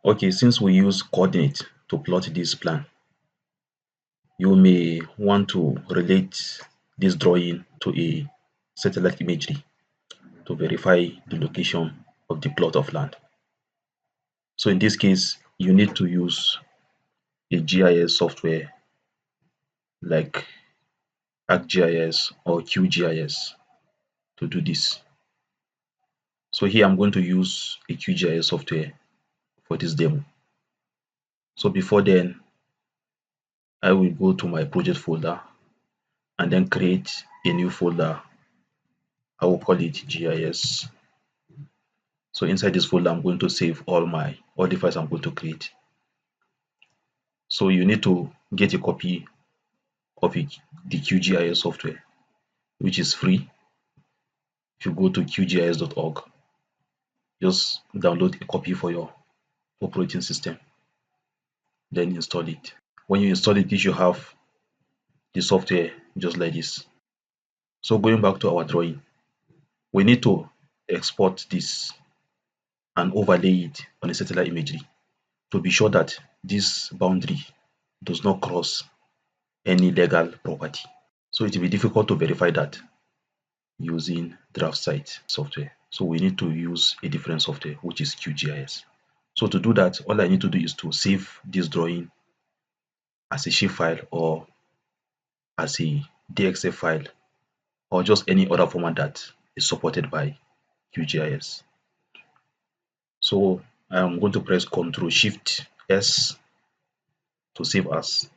Okay, since we use coordinate to plot this plan, you may want to relate this drawing to a satellite imagery to verify the location of the plot of land. So in this case, you need to use a GIS software like ArcGIS or QGIS to do this. So here I'm going to use a QGIS software for this demo. So before then, I will go to my project folder and then create a new folder. I will call it GIS. So inside this folder, I'm going to save all the files I'm going to create. So you need to get a copy of the QGIS software, which is free. If you go to qgis.org, just download a copy for your operating system, then install it. When you install it, you should have the software just like this. So going back to our drawing, we need to export this and overlay it on a satellite imagery to be sure that this boundary does not cross any legal property. So it will be difficult to verify that using DraftSight software. So we need to use a different software, which is QGIS. So to do that, all I need to do is to save this drawing as a shapefile or as a DXF file or just any other format that is supported by QGIS. So I'm going to press Ctrl Shift S to save as,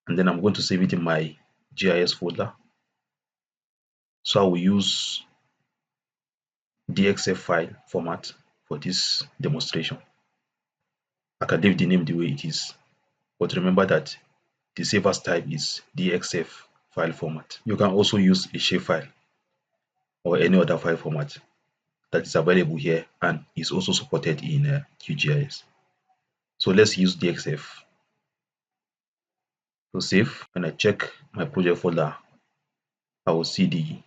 and then I'm going to save it in my GIS folder. So I will use DXF file format for this demonstration. I can leave the name the way it is, but remember that the save as type is DXF file format. You can also use a shapefile or any other file format that is available here and is also supported in QGIS. So let's use DXF. To save, when I check my project folder, I will see the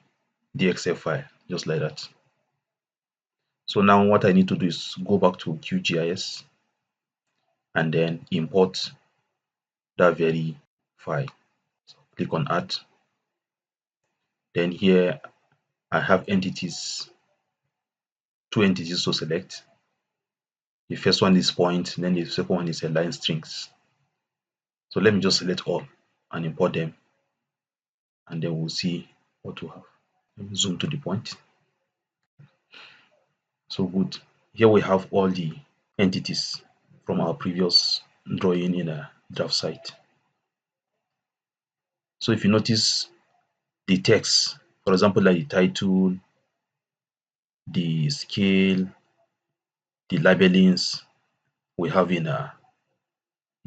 DXF file just like that. So now what I need to do is go back to QGIS and then import that very file. So click on add. Then here I have entities, two entities to select. The first one is point, then the second one is a line strings. So let me just select all and import them, and then we'll see what we have. Let me zoom to the point. So good. Here we have all the entities from our previous drawing in a DraftSight. So if you notice the text, for example, like the title, the scale, the labelings we have in a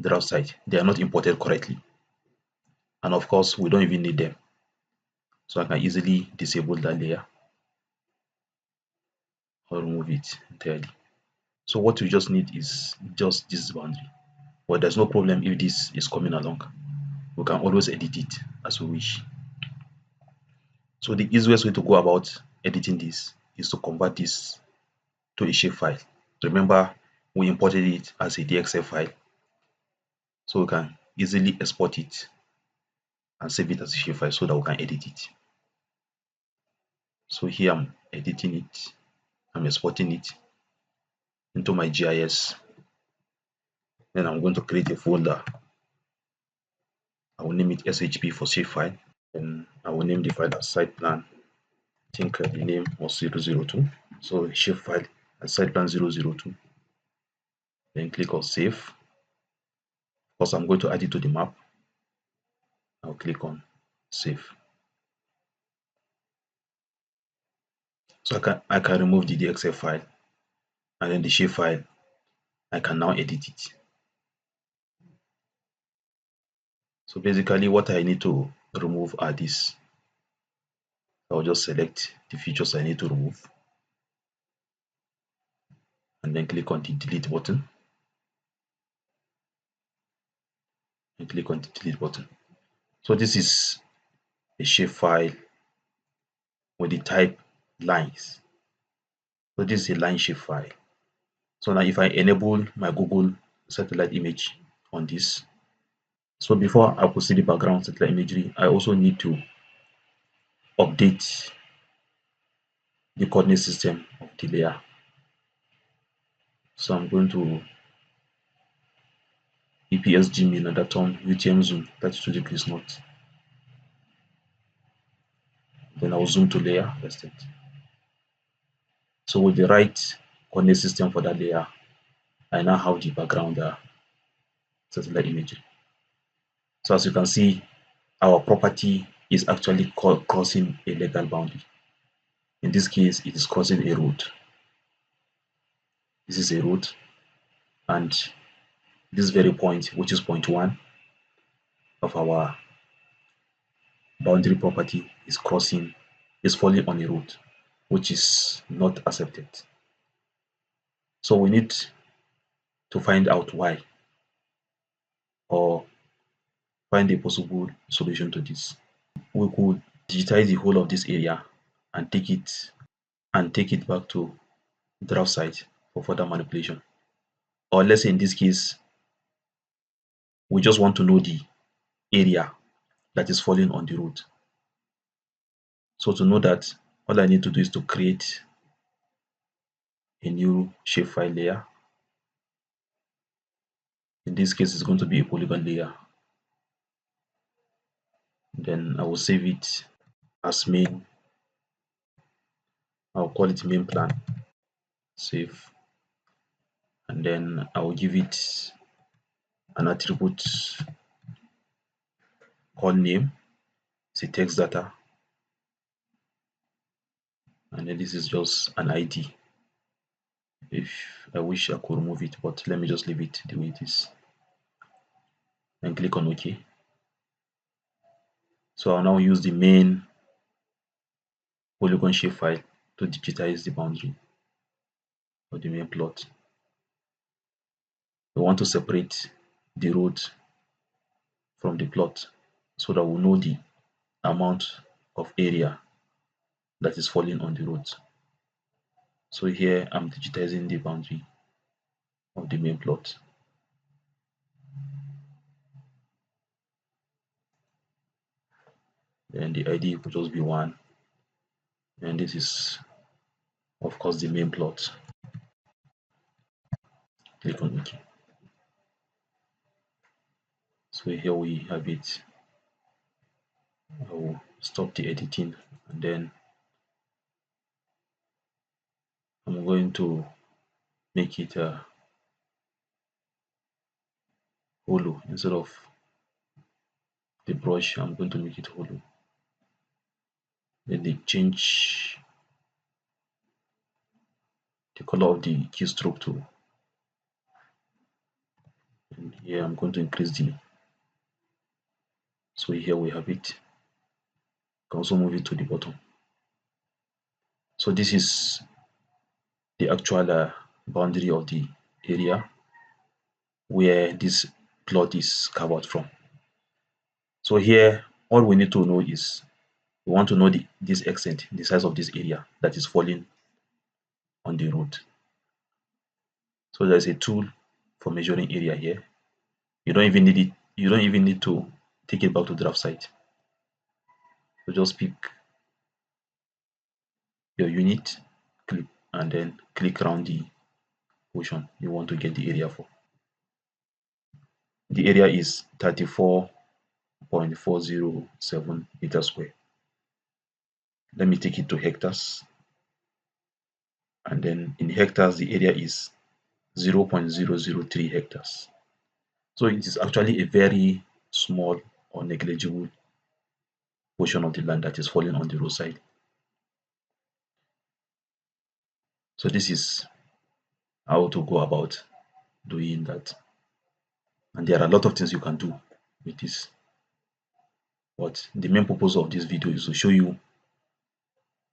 DraftSight, they are not imported correctly. And of course, we don't even need them. So I can easily disable that layer or remove it entirely. So what we just need is just this boundary. But there's no problem if this is coming along. We can always edit it as we wish. So the easiest way to go about editing this is to convert this to a shapefile. Remember, we imported it as a DXF file, so we can easily export it and save it as a shapefile so that we can edit it. So here I'm editing it, I'm exporting it into my GIS. Then I'm going to create a folder. I will name it SHP for shapefile. Then I will name the file as site plan. I think the name was 002. So shapefile as site plan 002. Then click on save. Because I'm going to add it to the map, I'll click on save. So I can remove the DXF file, and then the shapefile, I can now edit it. So basically what I need to remove are these. I'll just select the features I need to remove and then click on the delete button and click on the delete button. So this is a shapefile with the type lines. So this is a line shapefile. So now if I enable my Google satellite image on this, so before I could see the background satellite imagery, I also need to update the coordinate system of the layer. So I'm going to EPS Gmin and that on UTM zoom 32 degrees north. Then I'll zoom to layer. That's it. So with the right coordinate system for that layer, I now have the background satellite imagery. So as you can see, our property is actually crossing a legal boundary. In this case, it is crossing a road. This is a road, and this very point, which is point 1 of our boundary property, is falling on a road, which is not accepted. So we need to find out why, or find a possible solution to this. We could digitize the whole of this area and take it back to draft site for further manipulation. Or let's say in this case, we just want to know the area that is falling on the road. So to know that, all I need to do is to create a new shapefile layer. In this case, it's going to be a polygon layer. Then I will save it as main. I'll call it main plan. Save. And then I will give it an attribute called name. It's a text data. And then this is just an ID. If I wish I could remove it, but let me just leave it the way it is. And click on OK. So I'll now use the main polygon shapefile to digitize the boundary of the main plot. We want to separate the road from the plot so that we know the amount of area that is falling on the road. So here I'm digitizing the boundary of the main plot. Then the ID could just be 1. And this is, of course, the main plot. Click on OK. So here we have it. I will stop the editing, and then I'm going to make it hollow. Instead of the brush, I'm going to make it hollow. Then they change the color of the keystroke tool. And here I'm going to increase the, so here we have it. You can also move it to the bottom. So this is the actual boundary of the area where this plot is covered from. So here, all we need to know is, we want to know this extent, the size of this area that is falling on the road. So there's a tool for measuring area here. You don't even need it. You don't even need to take it back to draft site. So just pick your unit, click, and then click around the portion you want to get the area for. The area is 34.407 meters square. Let me take it to hectares. And then in hectares, the area is 0.003 hectares. So it is actually a very small or negligible portion of the land that is falling on the roadside. So this is how to go about doing that. And there are a lot of things you can do with this. But the main purpose of this video is to show you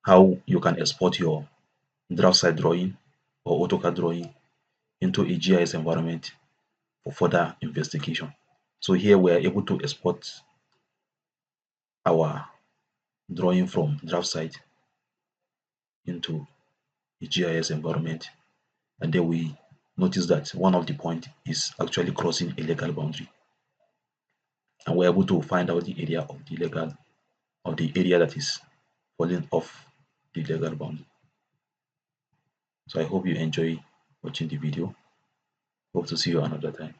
how you can export your draft site drawing or AutoCAD drawing into a GIS environment for further investigation. So here we are able to export our drawing from draft site into a GIS environment, and then we notice that one of the point is actually crossing a legal boundary, and we're able to find out the area of the legal of the area that is falling off the legal boundary. So I hope you enjoy watching the video. Hope to see you another time.